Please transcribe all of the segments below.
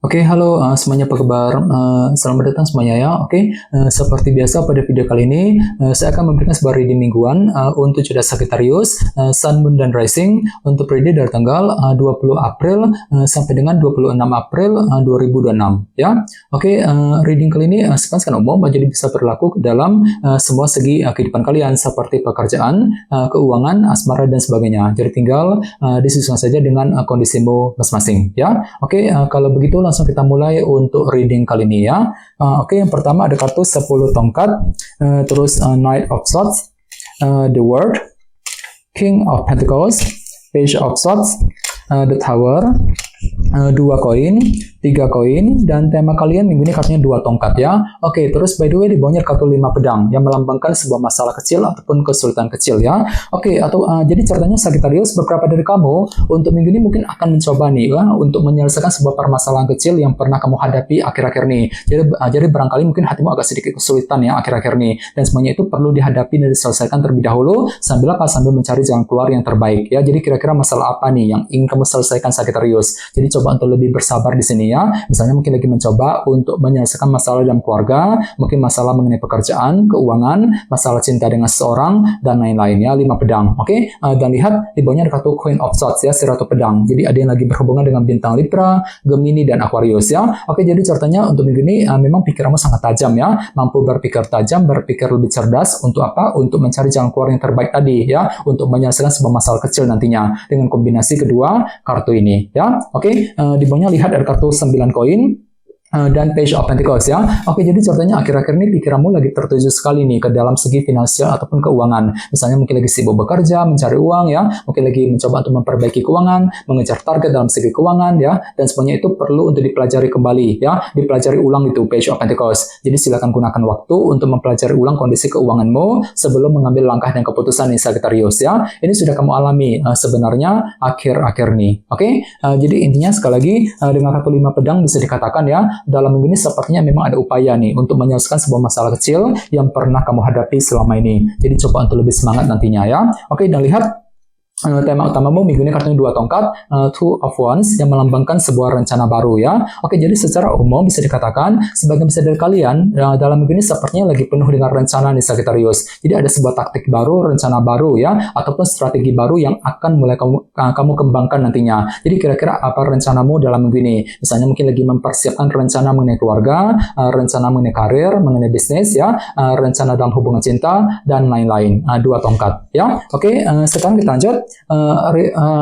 Oke, halo semuanya, apa kabar? Selamat datang semuanya ya. Oke, seperti biasa pada video kali ini saya akan memberikan sebuah reading mingguan untuk zodiak Sagittarius, Sun, Moon, dan Rising untuk periode dari tanggal 20 April sampai dengan 26 April 2026 ya. Oke, reading kali ini sifatnya umum, jadi bisa berlaku dalam semua segi kehidupan kalian seperti pekerjaan, keuangan, asmara, dan sebagainya. Jadi tinggal disesuaikan saja dengan kondisimu masing-masing ya. Oke, kalau begitu langsung kita mulai untuk reading kali ini ya. Oke, yang pertama ada kartu 10 tongkat, terus Knight of Swords, The World, King of Pentacles, Page of Swords, The Tower, 2 koin, 3 koin, dan tema kalian minggu ini kartunya 2 tongkat ya. Oke, terus by the way di bawahnya kartu 5 pedang yang melambangkan sebuah masalah kecil ataupun kesulitan kecil ya. Oke, atau jadi ceritanya Sagittarius, beberapa dari kamu untuk minggu ini mungkin akan mencoba nih ya, untuk menyelesaikan sebuah permasalahan kecil yang pernah kamu hadapi akhir-akhir ini. Jadi barangkali mungkin hatimu agak sedikit kesulitan ya akhir-akhir ini, dan semuanya itu perlu dihadapi dan diselesaikan terlebih dahulu sambil mencari jalan keluar yang terbaik ya. Jadi kira-kira masalah apa nih yang ingin kamu selesaikan Sagittarius? Jadi coba untuk lebih bersabar di sini ya. Misalnya mungkin lagi mencoba untuk menyelesaikan masalah dalam keluarga, mungkin masalah mengenai pekerjaan, keuangan, masalah cinta dengan seseorang, dan lain-lain ya. 5 pedang. Oke, dan lihat di bawahnya ada kartu Queen of Swords ya, si Ratu Pedang. Jadi ada yang lagi berhubungan dengan bintang Libra, Gemini, dan Aquarius ya. Oke, jadi ceritanya untuk minggu ini memang pikiranmu sangat tajam ya, mampu berpikir tajam, berpikir lebih cerdas untuk apa? Untuk mencari jalan keluar yang terbaik tadi ya, untuk menyelesaikan sebuah masalah kecil nantinya dengan kombinasi kedua kartu ini ya. Oke, di bawahnya lihat ada kartu 9 koin dan Page of Pentacles ya. Oke, jadi ceritanya akhir-akhir ini pikiranmu lagi tertuju sekali nih ke dalam segi finansial ataupun keuangan. Misalnya mungkin lagi sibuk bekerja, mencari uang ya, mungkin lagi mencoba untuk memperbaiki keuangan, mengejar target dalam segi keuangan ya, dan semuanya itu perlu untuk dipelajari kembali ya, dipelajari ulang itu Page of Pentacles. Jadi silakan gunakan waktu untuk mempelajari ulang kondisi keuanganmu sebelum mengambil langkah dan keputusan nih Sagittarius ya. Ini sudah kamu alami sebenarnya akhir-akhir nih. Oke, jadi intinya sekali lagi dengan kartu 5 pedang bisa dikatakan ya, dalam minggu ini sepertinya memang ada upaya nih untuk menyelesaikan sebuah masalah kecil yang pernah kamu hadapi selama ini. Jadi coba untuk lebih semangat nantinya ya. Oke, dan lihat tema utamamu minggu ini kartunya 2 tongkat, Two of Wands yang melambangkan sebuah rencana baru ya. Oke, jadi secara umum bisa dikatakan sebagian besar dari kalian dalam minggu ini sepertinya lagi penuh dengan rencana nih Sagittarius. Jadi ada sebuah taktik baru, rencana baru ya, ataupun strategi baru yang akan mulai kamu kembangkan nantinya. Jadi kira-kira apa rencanamu dalam minggu ini? Misalnya mungkin lagi mempersiapkan rencana mengenai keluarga, rencana mengenai karir, mengenai bisnis ya, rencana dalam hubungan cinta, dan lain-lain. 2 tongkat ya. Oke, sekarang kita lanjut.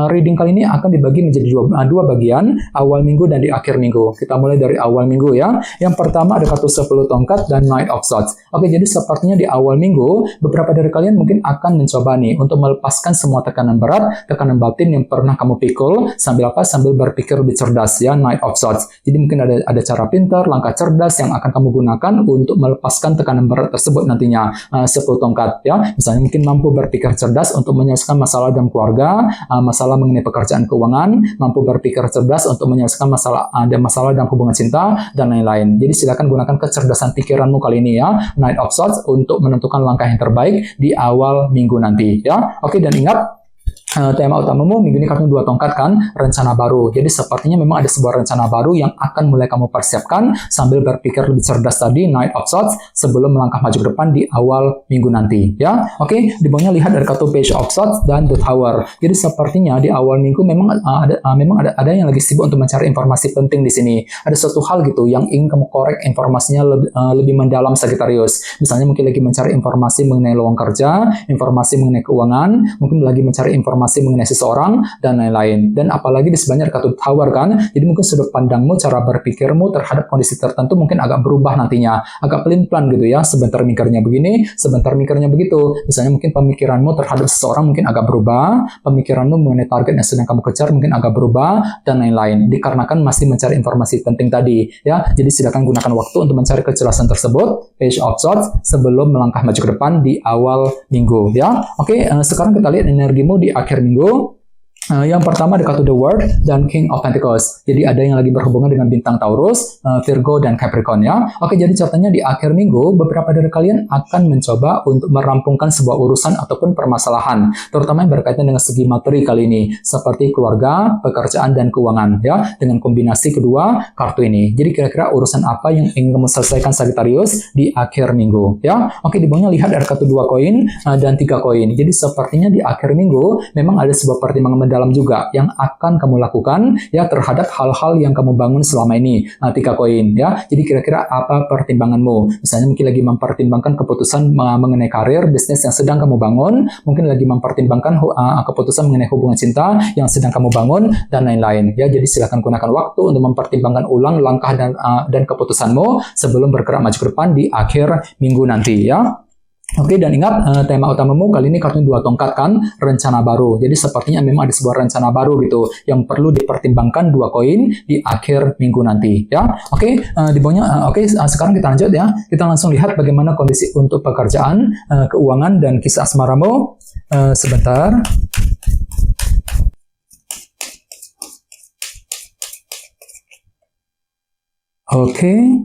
Reading kali ini akan dibagi menjadi dua bagian, awal minggu dan di akhir minggu. Kita mulai dari awal minggu ya. Yang pertama ada kartu 10 tongkat dan Knight of Swords. Oke, jadi sepertinya di awal minggu beberapa dari kalian mungkin akan mencoba nih untuk melepaskan semua tekanan berat, tekanan batin yang pernah kamu pikul sambil berpikir lebih cerdas ya, Knight of Swords. Jadi mungkin ada cara pintar, langkah cerdas yang akan kamu gunakan untuk melepaskan tekanan berat tersebut nantinya. 10 tongkat ya. Misalnya mungkin mampu berpikir cerdas untuk menyelesaikan masalah dalam keluarga, masalah mengenai pekerjaan keuangan, mampu berpikir cerdas untuk menyelesaikan masalah dalam hubungan cinta, dan lain-lain. Jadi silakan gunakan kecerdasan pikiranmu kali ini ya, Knight of Swords, untuk menentukan langkah yang terbaik di awal minggu nanti ya. Oke, dan ingat tema utamamu minggu ini kartunya 2 tongkat kan, rencana baru. Jadi sepertinya memang ada sebuah rencana baru yang akan mulai kamu persiapkan sambil berpikir lebih cerdas tadi, Knight of Swords, sebelum melangkah maju ke depan di awal minggu nanti ya. Oke, di bawahnya lihat dari kartu Page of Swords dan The Tower. Jadi sepertinya di awal minggu memang ada yang lagi sibuk untuk mencari informasi penting di sini. Ada suatu hal gitu yang ingin kamu korek informasinya lebih mendalam Sagittarius. Misalnya mungkin lagi mencari informasi mengenai lowongan kerja, informasi mengenai keuangan, mungkin lagi mencari informasi mengenai seseorang, dan lain-lain. Dan apalagi di sebelahnya ada kartu Tower kan, jadi mungkin sudut pandangmu, cara berpikirmu terhadap kondisi tertentu mungkin agak berubah nantinya, agak pelin-pelan gitu ya, sebentar mikirnya begini, sebentar mikirnya begitu. Misalnya mungkin pemikiranmu terhadap seseorang mungkin agak berubah, pemikiranmu mengenai target yang sedang kamu kejar mungkin agak berubah, dan lain-lain, dikarenakan masih mencari informasi penting tadi ya. Jadi silakan gunakan waktu untuk mencari kejelasan tersebut, Page of Swords, sebelum melangkah maju ke depan di awal minggu ya. Oke, sekarang kita lihat energimu di akhir minggu. Yang pertama ada kartu The World dan King of Pentacles. Jadi ada yang lagi berhubungan dengan bintang Taurus, Virgo, dan Capricorn ya. Oke, jadi caranya di akhir minggu, beberapa dari kalian akan mencoba untuk merampungkan sebuah urusan ataupun permasalahan, terutama yang berkaitan dengan segi materi kali ini, seperti keluarga, pekerjaan, dan keuangan ya, dengan kombinasi kedua kartu ini. Jadi kira-kira urusan apa yang ingin kamu selesaikan Sagittarius di akhir minggu ya. Oke, di bawahnya lihat ada kartu 2 koin dan 3 koin. Jadi sepertinya di akhir minggu memang ada sebuah pertimbangan mendalam juga yang akan kamu lakukan ya terhadap hal-hal yang kamu bangun selama ini. 3 koin ya. Jadi kira-kira apa pertimbanganmu? Misalnya mungkin lagi mempertimbangkan keputusan mengenai karir, bisnis yang sedang kamu bangun, mungkin lagi mempertimbangkan keputusan mengenai hubungan cinta yang sedang kamu bangun, dan lain-lain ya. Jadi silakan gunakan waktu untuk mempertimbangkan ulang langkah dan keputusanmu sebelum bergerak maju ke depan di akhir minggu nanti ya. Oke, dan ingat tema utamamu kali ini kartu 2 tongkat kan, rencana baru. Jadi sepertinya memang ada sebuah rencana baru gitu yang perlu dipertimbangkan 2 koin di akhir minggu nanti ya. Oke, di bawahnya sekarang kita lanjut ya. Kita langsung lihat bagaimana kondisi untuk pekerjaan, keuangan, dan kisah asmaramu. Sebentar. Oke.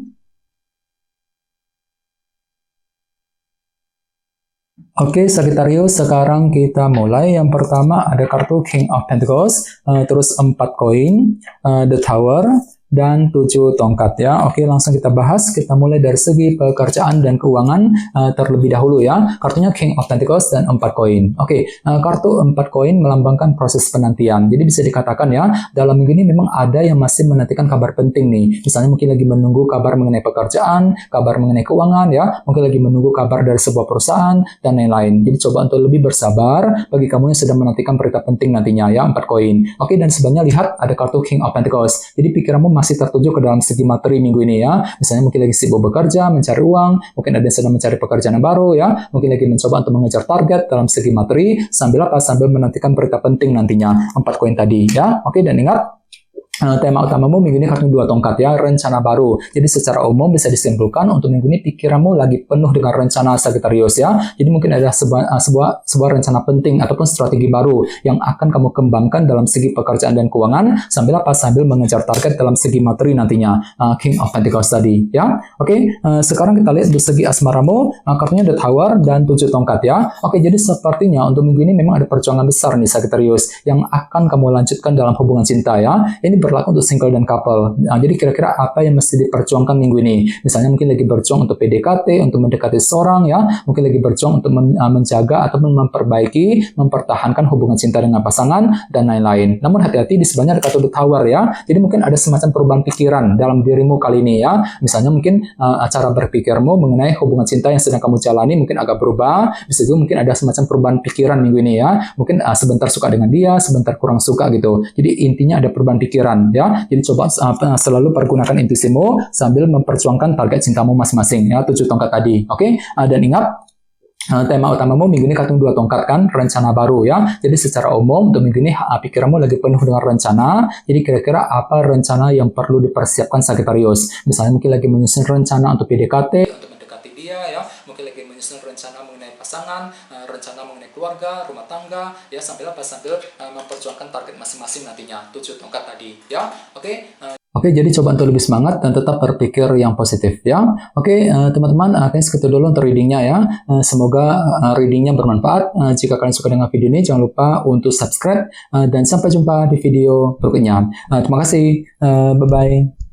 Oke, Sagittarius, sekarang kita mulai. Yang pertama ada kartu King of Pentacles, terus 4 koin, The Tower, dan 7 tongkat ya. Oke, langsung kita bahas. Kita mulai dari segi pekerjaan dan keuangan terlebih dahulu ya. Kartunya King of Pentacles dan 4 koin. Oke, kartu 4 koin melambangkan proses penantian. Jadi bisa dikatakan ya, dalam minggu ini memang ada yang masih menantikan kabar penting nih. Misalnya mungkin lagi menunggu kabar mengenai pekerjaan, kabar mengenai keuangan ya, mungkin lagi menunggu kabar dari sebuah perusahaan, dan lain-lain. Jadi coba untuk lebih bersabar bagi kamu yang sedang menantikan berita penting nantinya ya, 4 koin. Oke, dan sebenarnya lihat ada kartu King of Pentacles. Jadi pikiranmu masih tertuju ke dalam segi materi minggu ini ya. Misalnya mungkin lagi sibuk bekerja, mencari uang, mungkin ada yang sedang mencari pekerjaan yang baru ya, mungkin lagi mencoba untuk mengejar target dalam segi materi, sambil menantikan berita penting nantinya, 4 koin tadi ya. Oke, dan ingat tema utamamu minggu ini kartu 2 tongkat ya, rencana baru. Jadi secara umum bisa disimpulkan untuk minggu ini pikiranmu lagi penuh dengan rencana Sagittarius ya. Jadi mungkin ada sebuah rencana penting ataupun strategi baru yang akan kamu kembangkan dalam segi pekerjaan dan keuangan sambil mengejar target dalam segi materi nantinya, King of Pentacles tadi ya. Oke, sekarang kita lihat dari segi asmaramu, kartunya The Tower dan 7 tongkat ya. Oke, jadi sepertinya untuk minggu ini memang ada perjuangan besar nih Sagittarius yang akan kamu lanjutkan dalam hubungan cinta ya. Ini berlaku untuk single dan couple. Nah, jadi kira-kira apa yang mesti diperjuangkan minggu ini? Misalnya mungkin lagi berjuang untuk PDKT, untuk mendekati seorang ya, mungkin lagi berjuang untuk menjaga ataupun mempertahankan hubungan cinta dengan pasangan, dan lain-lain. Namun hati-hati, di sebelahnya ada kartu The Tower ya. Jadi mungkin ada semacam perubahan pikiran dalam dirimu kali ini ya. Misalnya mungkin cara berpikirmu mengenai hubungan cinta yang sedang kamu jalani mungkin agak berubah. Bisa juga mungkin ada semacam perubahan pikiran minggu ini ya. Mungkin sebentar suka dengan dia, sebentar kurang suka gitu. Jadi intinya ada perubahan pikiran ya. Jadi coba selalu pergunakan intuisimu sambil memperjuangkan target cintamu masing-masing ya, 7 tongkat tadi. Oke, dan ingat tema utamamu minggu ini kartu 2 tongkat kan, rencana baru ya. Jadi secara umum untuk minggu ini pikiranmu lagi penuh dengan rencana. Jadi kira-kira apa rencana yang perlu dipersiapkan Sagittarius? Misalnya mungkin lagi menyusun rencana untuk PDKT, untuk mendekati dia ya. Mungkin lagi menyusun rencana mengenai pasangan, rencana mengenai keluarga, rumah tangga ya, sambil memperjuangkan target masing-masing nantinya, 7 tongkat tadi ya. Oke, jadi coba untuk lebih semangat dan tetap berpikir yang positif ya. Oke, teman-teman, kayaknya segitu dulu untuk readingnya ya. Semoga readingnya bermanfaat. Jika kalian suka dengan video ini, jangan lupa untuk subscribe, dan sampai jumpa di video berikutnya. Terima kasih, bye-bye.